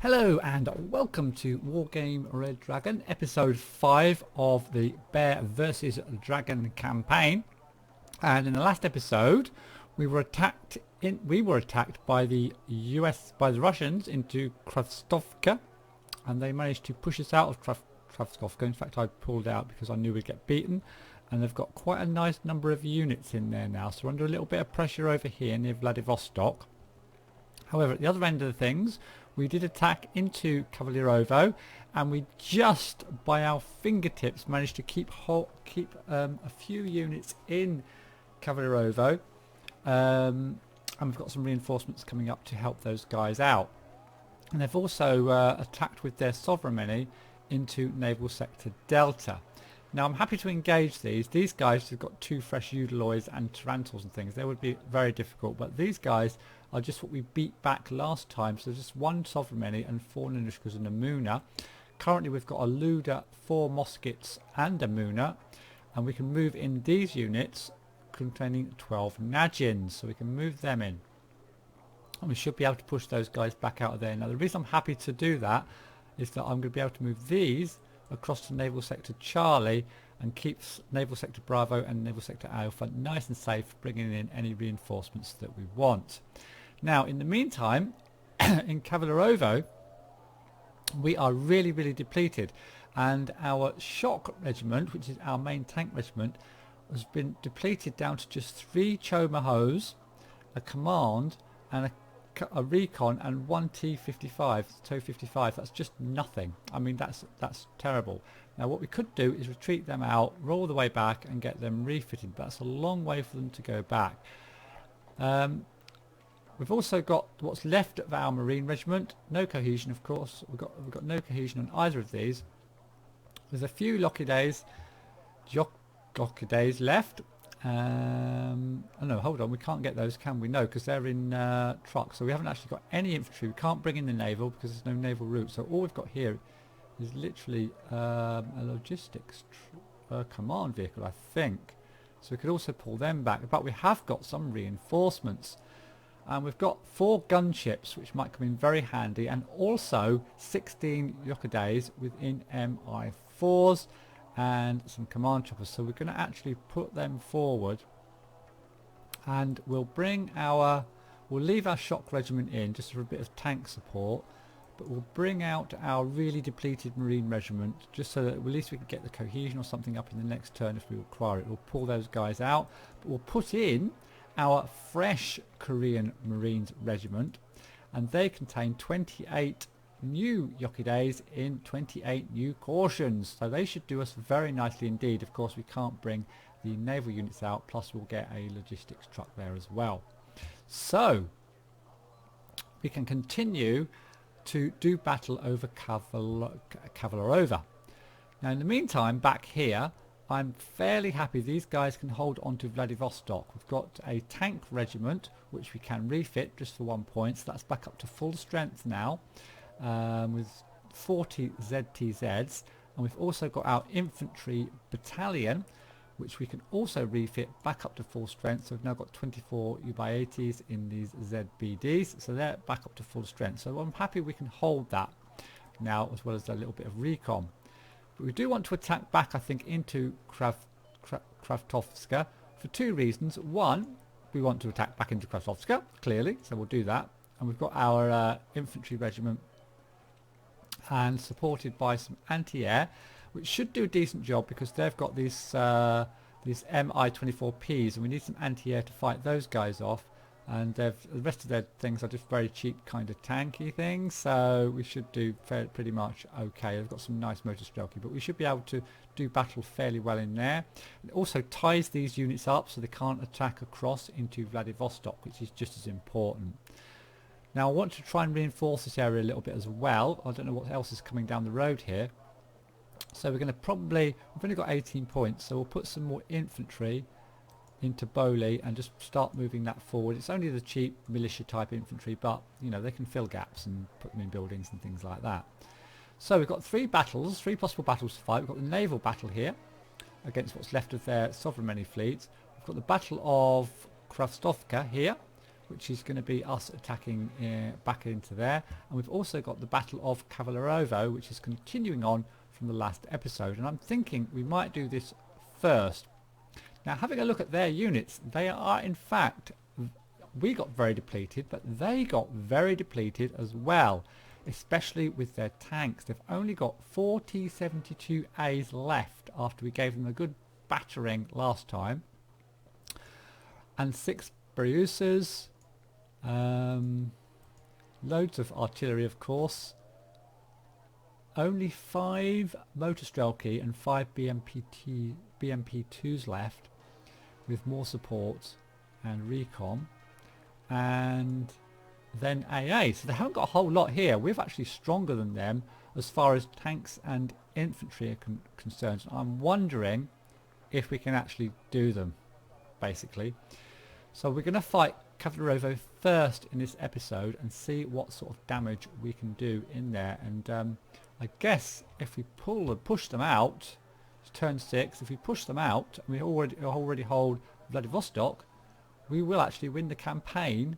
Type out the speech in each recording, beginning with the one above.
Hello and welcome to Wargame Red Dragon, episode 5 of the Bear versus Dragon campaign. And in the last episode, we were attacked by the Russians into Kravstovka, and they managed to push us out of Kravstovka. In fact, I pulled out because I knew we'd get beaten, and they've got quite a nice number of units in there now, so we're under a little bit of pressure over here near Vladivostok. However, at the other end of the things, we did attack into Kavalerovo, and we just by our fingertips managed to keep a few units in Kavalerovo, and we've got some reinforcements coming up to help those guys out. And they've also attacked with their sovereignty into naval sector Delta. Now I'm happy to engage these. These guys have got 2 fresh Eudiloids and Tarantuls and things. They would be very difficult, but these guys are just what we beat back last time. So just 1 sovereignty and 4 Nanushkas and a Muna. Currently we've got a Luda, 4 Moskets and a Muna, and we can move in these units containing 12 Najins, so we can move them in. And we should be able to push those guys back out of there. Now the reason I'm happy to do that is that I'm going to be able to move these across to naval sector Charlie and keeps naval sector Bravo and naval sector Alpha nice and safe, bringing in any reinforcements that we want. Now in the meantime, in Kavalerovo we are really depleted, and our shock regiment, which is our main tank regiment, has been depleted down to just 3 Chomahos, a command and a recon and 1 T55, TO55. That's just nothing. I mean, that's terrible. Now what we could do is retreat them out, roll the way back and get them refitted, but that's a long way for them to go back. We've also got what's left of our marine regiment. No cohesion, of course. We've got no cohesion on either of these. There's a few Lokidays left. Oh no, hold on, we can't get those, can we? No, because they're in trucks, so we haven't actually got any infantry. We can't bring in the naval because there's no naval route, so all we've got here is literally a logistics command vehicle, I think. So we could also pull them back, but we have got some reinforcements, and we've got 4 gunships which might come in very handy, and also 16 Yokodays within MI4s and some command choppers. So we're going to actually put them forward, and we'll leave our shock regiment in just for a bit of tank support, but we'll bring out our really depleted marine regiment just so that at least we can get the cohesion or something up in the next turn if we require it. We'll pull those guys out, but we'll put in our fresh Korean Marines regiment, and they contain 28 new Yokidays in 28 new cautions, so they should do us very nicely indeed. Of course we can't bring the naval units out, plus we'll get a logistics truck there as well, so we can continue to do battle over Kavalerovo. Now in the meantime, back here I'm fairly happy these guys can hold on to Vladivostok. We've got a tank regiment which we can refit just for 1 point, so that's back up to full strength now, with 40 ZTZs, and we've also got our infantry battalion which we can also refit back up to full strength. So we've now got 24 U-80s in these ZBDs, so they're back up to full strength, so I'm happy we can hold that now, as well as a little bit of recon. But we do want to attack back, I think, into Kravtovska for 2 reasons. One, we want to attack back into Kravtovska, clearly, so we'll do that, and we've got our infantry regiment and supported by some anti-air, which should do a decent job because they've got these Mi-24Ps, and we need some anti-air to fight those guys off, and the rest of their things are just very cheap kind of tanky things, so we should do pretty much okay. They've got some nice motor strelky, but we should be able to do battle fairly well in there. It also ties these units up so they can't attack across into Vladivostok, which is just as important. Now I want to try and reinforce this area a little bit as well. I don't know what else is coming down the road here. So we're going to we've only got 18 points, so we'll put some more infantry into Boli and just start moving that forward. It's only the cheap militia type infantry, but you know, they can fill gaps and put them in buildings and things like that. So we've got 3 possible battles to fight. We've got the naval battle here against what's left of their sovereign fleets. We've got the Battle of Kravstovka here, which is going to be us attacking back into there. And we've also got the Battle of Kavalerovo, which is continuing on from the last episode. And I'm thinking we might do this first. Now, having a look at their units, they are in fact, we got very depleted, but they got very depleted as well, especially with their tanks. They've only got 4 T-72As left after we gave them a good battering last time, and 6 Briusas, loads of artillery of course, only 5 motor Strelki and 5 BMP2s left, with more support and recon, and then AA. So they haven't got a whole lot here. We're actually stronger than them as far as tanks and infantry are concerned. I'm wondering if we can actually do them, basically. So we're going to fight Kavalerovo first in this episode and see what sort of damage we can do in there. And I guess if we push them out, it's turn 6. If we push them out, and we already hold Vladivostok, we will actually win the campaign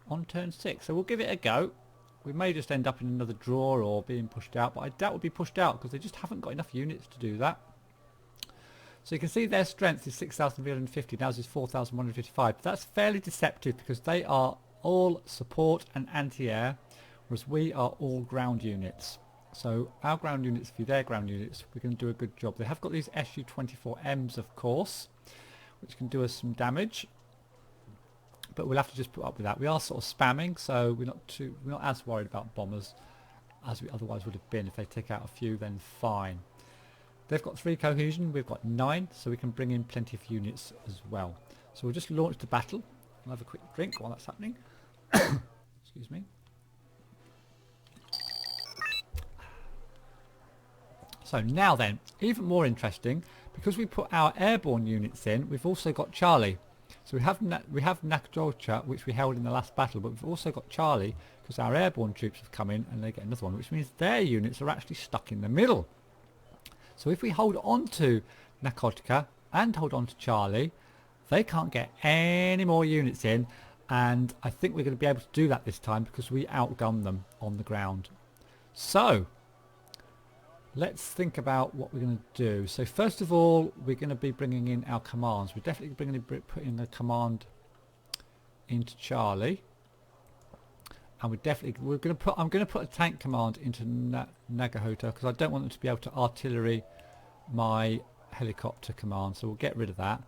on turn 6. So we'll give it a go. We may just end up in another draw or being pushed out, but I doubt we'll be pushed out because they just haven't got enough units to do that. So you can see their strength is 6,350, ours is 4,155. That's fairly deceptive because they are all support and anti-air, whereas we are all ground units. So our ground units for their ground units, we're going to do a good job. They have got these Su-24Ms, of course, which can do us some damage, but we'll have to just put up with that. We are sort of spamming, so we're not as worried about bombers as we otherwise would have been. If they take out a few, then fine. They've got 3 cohesion, we've got 9, so we can bring in plenty of units as well. So we'll just launch the battle. I'll have a quick drink while that's happening. Excuse me. So now then, even more interesting, because we put our airborne units in, we've also got Charlie. So we have Nakdolcha, which we held in the last battle, but we've also got Charlie because our airborne troops have come in and they get another one, which means their units are actually stuck in the middle. So if we hold on to Nakotka and hold on to Charlie, they can't get any more units in, and I think we're going to be able to do that this time because we outgun them on the ground. So let's think about what we're going to do. So first of all, we're going to be bringing in our commands. We're definitely putting the command into Charlie, and I'm going to put a tank command into Nagahota because I don't want them to be able to artillery my helicopter command. So we'll get rid of that.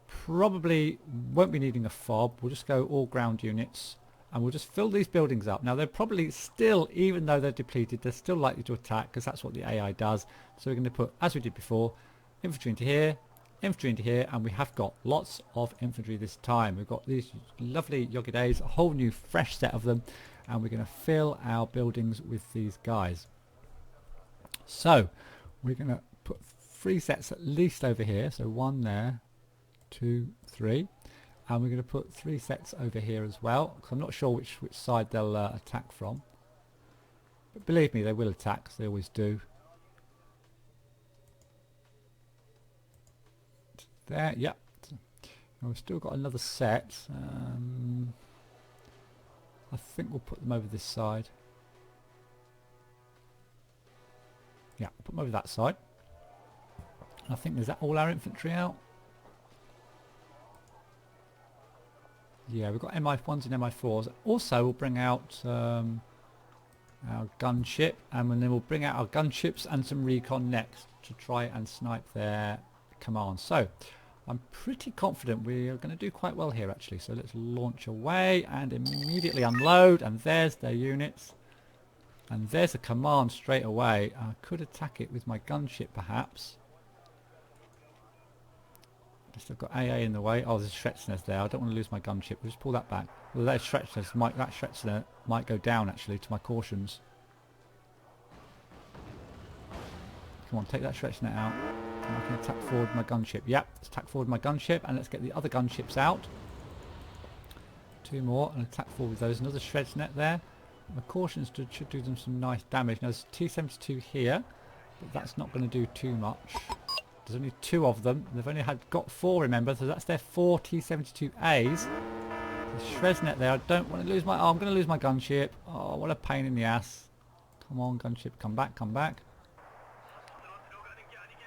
Probably won't be needing a fob. We'll just go all ground units. And we'll just fill these buildings up. Now they're probably still, even though they're depleted, they're still likely to attack because that's what the AI does. So we're going to put, as we did before, infantry into here, and we have got lots of infantry this time. We've got these lovely Yogidays, a whole new fresh set of them, and we're going to fill our buildings with these guys. So we're going to put 3 sets at least over here. So 1 there, 2, 3. And we're going to put 3 sets over here as well, because I'm not sure which side they'll attack from. But believe me, they will attack, because they always do. There, yep. Now we've still got another set. I think we'll put them over this side. Yeah, we'll put them over that side. And I think, is that all our infantry out? Yeah, we've got MI1s and MI4s. Also, we'll bring out our gunship, and then we'll bring out our gunships and some recon next to try and snipe their commands. So, I'm pretty confident we are going to do quite well here, actually. So let's launch away and immediately unload, and there's their units. And there's a command straight away. I could attack it with my gunship, perhaps. I've got AA in the way. Oh, there's a Schretzner's there. I don't want to lose my gunship. We'll just pull that back. Well, that Schretzner might go down, actually, to my cautions. Come on, take that Schretzner out. And I can attack forward my gunship. Yep, let's attack forward my gunship, and let's get the other gunships out. 2 more, and attack forward with those. Another Schretzner there. My cautions should do them some nice damage. Now, there's T-72 here, but that's not going to do too much. There's only 2 of them. They've only got 4, remember, so that's their 4 T-72As. The Shresnet there. I don't want to lose my... Oh, I'm going to lose my gunship. Oh, what a pain in the ass. Come on, gunship. Come back, come back.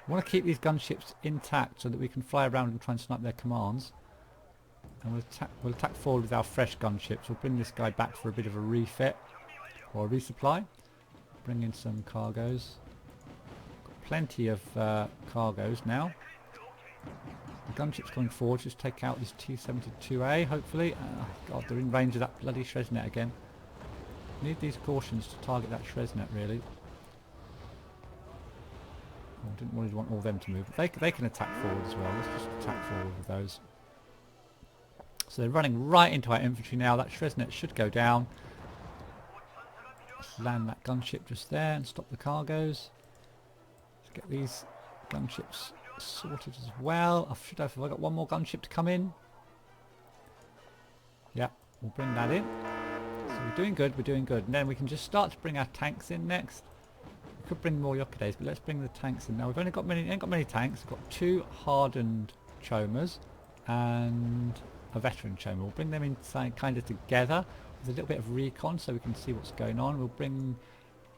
I want to keep these gunships intact so that we can fly around and try and snipe their commands. And we'll attack forward with our fresh gunships. We'll bring this guy back for a bit of a refit. Or a resupply. Bring in some cargoes. Got plenty of cargoes now. The gunships coming forward. Just take out this T-72A, hopefully. God, they're in range of that bloody Shresnet again. Need these cautions to target that Shresnet, really. Oh, I didn't really want all of them to move. But they can attack forward as well. Let's just attack forward with those. So they're running right into our infantry now. That Shresnet should go down. Let's land that gunship just there and stop the cargoes. Let's get these gunships sorted as well. I should have got one more gunship to come in. Yeah, we'll bring that in. So we're doing good, we're doing good. And then we can just start to bring our tanks in next. We could bring more Yokudes, but let's bring the tanks in now. We've only got ain't got many tanks. We've got 2 hardened chomas and a veteran choma. We'll bring them in kind of together with a little bit of recon so we can see what's going on. We'll bring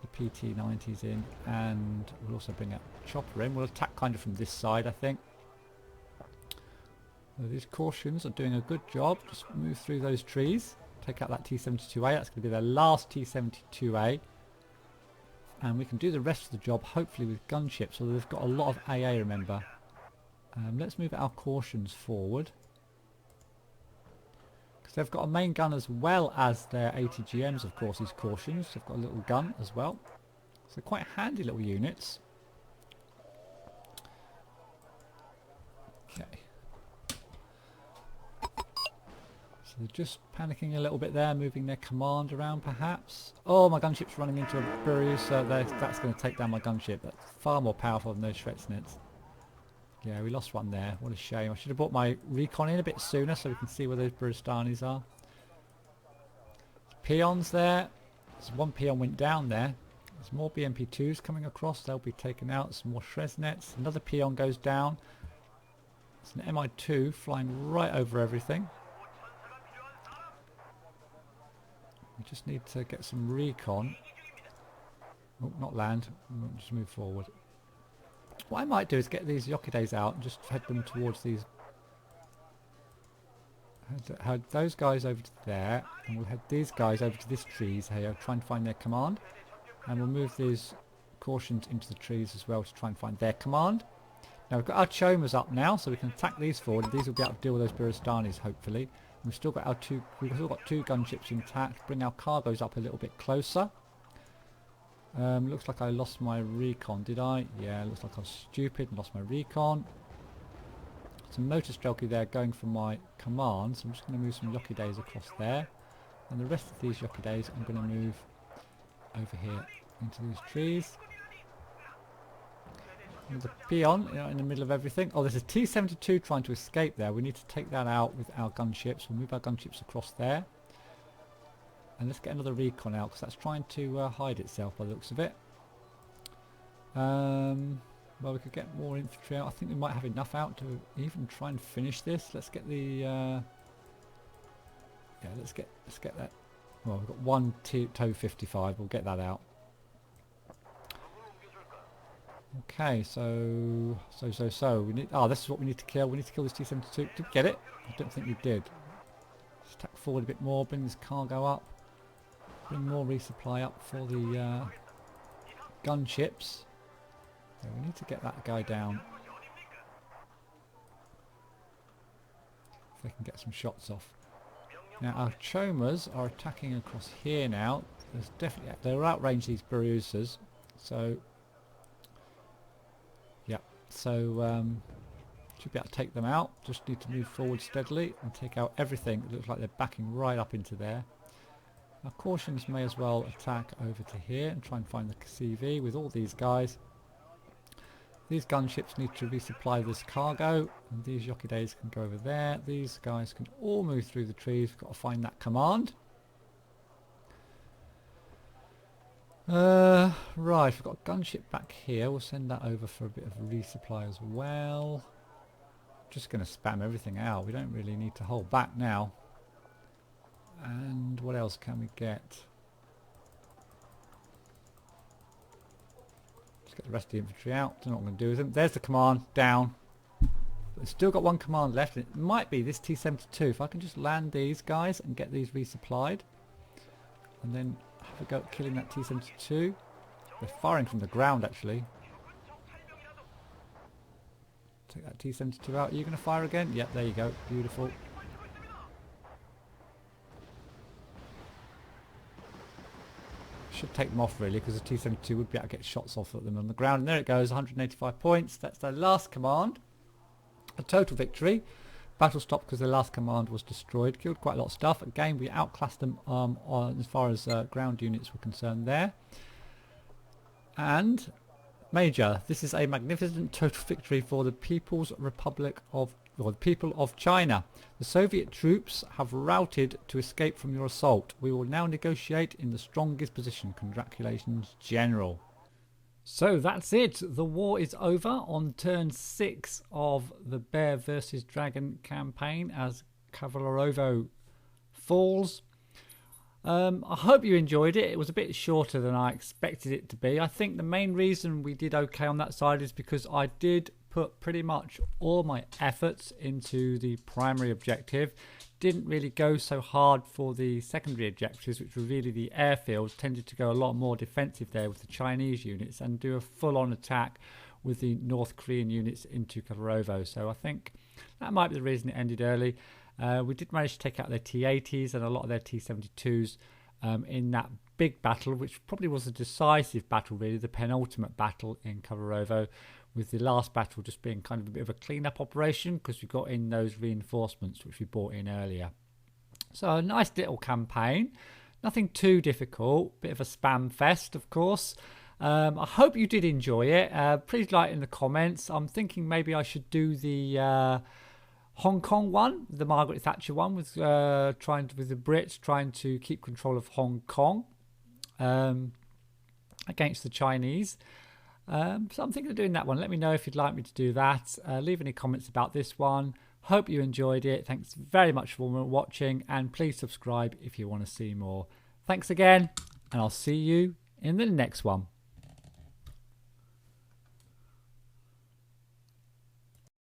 the PT-90s in, and we'll also bring a chopper in. We'll attack kind of from this side, I think. So these cautions are doing a good job. Just move through those trees. Take out that T-72A. That's going to be their last T-72A. And we can do the rest of the job, hopefully with gunships. So they've got a lot of AA, remember. Let's move our cautions forward. Because they've got a main gun as well as their ATGMs, of course, these cautions. They've got a little gun as well. So quite handy little units. Okay. So they're just panicking a little bit there, moving their command around perhaps. Oh, my gunship's running into a Buryu, so that's going to take down my gunship. That's far more powerful than those Shresnets. Yeah, we lost one there. What a shame. I should have brought my recon in a bit sooner so we can see where those Buristanis are. Peons there. There's one peon went down there. There's more BMP2s coming across. They'll be taken out. Some more Shresnets. Another peon goes down. It's an MI2 flying right over everything. We just need to get some recon. Oh, not land. We'll just move forward. What I might do is get these Yokudes out and just head them towards these. Head those guys over to there, and we'll head these guys over to this trees here, try and find their command. And we'll move these cautions into the trees as well to try and find their command. Now we've got our chomas up now, so we can attack these forward. These will be able to deal with those Buristanis, hopefully. And we've still got our two gunships intact. Bring our cargoes up a little bit closer. Looks like I lost my recon, did I? Yeah, looks like I was stupid and lost my recon. Some motor strelky there going for my command, so I'm just going to move some Yokudes across there. And the rest of these Yokudes I'm going to move over here into these trees. With the peon, you know, in the middle of everything. Oh, there's a T-72 trying to escape there. We need to take that out with our gunships. We'll move our gunships across there. And let's get another recon out, because that's trying to hide itself by the looks of it. Well, we could get more infantry out. I think we might have enough out to even try and finish this. Let's get the... yeah, let's get that. Well, we've got one TOW-55. We'll get that out. Okay, so we need... Oh, this is what we need to kill. We need to kill this T-72. Did we get it? I don't think we did. Let's attack forward a bit more. Bring this cargo up. Bring more resupply up for the gunships. So we need to get that guy down. If they can get some shots off. Now our chomas are attacking across here now. There's definitely... They'll outrange these Burusas. So... Yeah. So... should be able to take them out. Just need to move forward steadily and take out everything. It looks like they're backing right up into there. Our cautions may as well attack over to here and try and find the CV with all these guys. These gunships need to resupply this cargo, and these Yokudes can go over there. These guys can all move through the trees. We've got to find that command. Right, we've got a gunship back here. We'll send that over for a bit of resupply as well. Just going to spam everything out. We don't really need to hold back now. And what else can we get? Let's get the rest of the infantry out. Don't know what I'm going to do with them. There's the command, down. We've still got one command left. It might be this T-72. If I can just land these guys and get these resupplied. And then have a go at killing that T-72. They're firing from the ground, actually. Take that T-72 out. Are you going to fire again? Yep, there you go. Beautiful. Should take them off really, because the T-72 would be able to get shots off at them on the ground. And there it goes, 185 points. That's their last command. A total victory. Battle stopped because their last command was destroyed. Killed quite a lot of stuff. Again, we outclassed them on as far as ground units were concerned there. And Major, this is a magnificent total victory for the People's Republic of, or the people of China. The Soviet troops have routed to escape from your assault. We will now negotiate in the strongest position. Congratulations, General. So that's it. The war is over on turn 6 of the Bear vs Dragon campaign as Kavalerovo falls. I hope you enjoyed it. It was a bit shorter than I expected it to be. I think the main reason we did okay on that side is because I did put pretty much all my efforts into the primary objective. Didn't really go so hard for the secondary objectives, which were really the airfields. Tended to go a lot more defensive there with the Chinese units and do a full-on attack with the North Korean units into Kavalerovo. So I think that might be the reason it ended early. We did manage to take out their T-80s and a lot of their T-72s in that big battle, which probably was a decisive battle really, the penultimate battle in Kavalerovo, with the last battle just being kind of a bit of a clean-up operation because we got in those reinforcements which we brought in earlier. So a nice little campaign, nothing too difficult, bit of a spam fest of course. I hope you did enjoy it. Please like in the comments. I'm thinking maybe I should do the Hong Kong one, the Margaret Thatcher one, with the Brits trying to keep control of Hong Kong against the Chinese. So I'm thinking of doing that one. Let me know if you'd like me to do that. Leave any comments about this one. Hope you enjoyed it. Thanks very much for watching, and please subscribe if you want to see more. Thanks again, and I'll see you in the next one.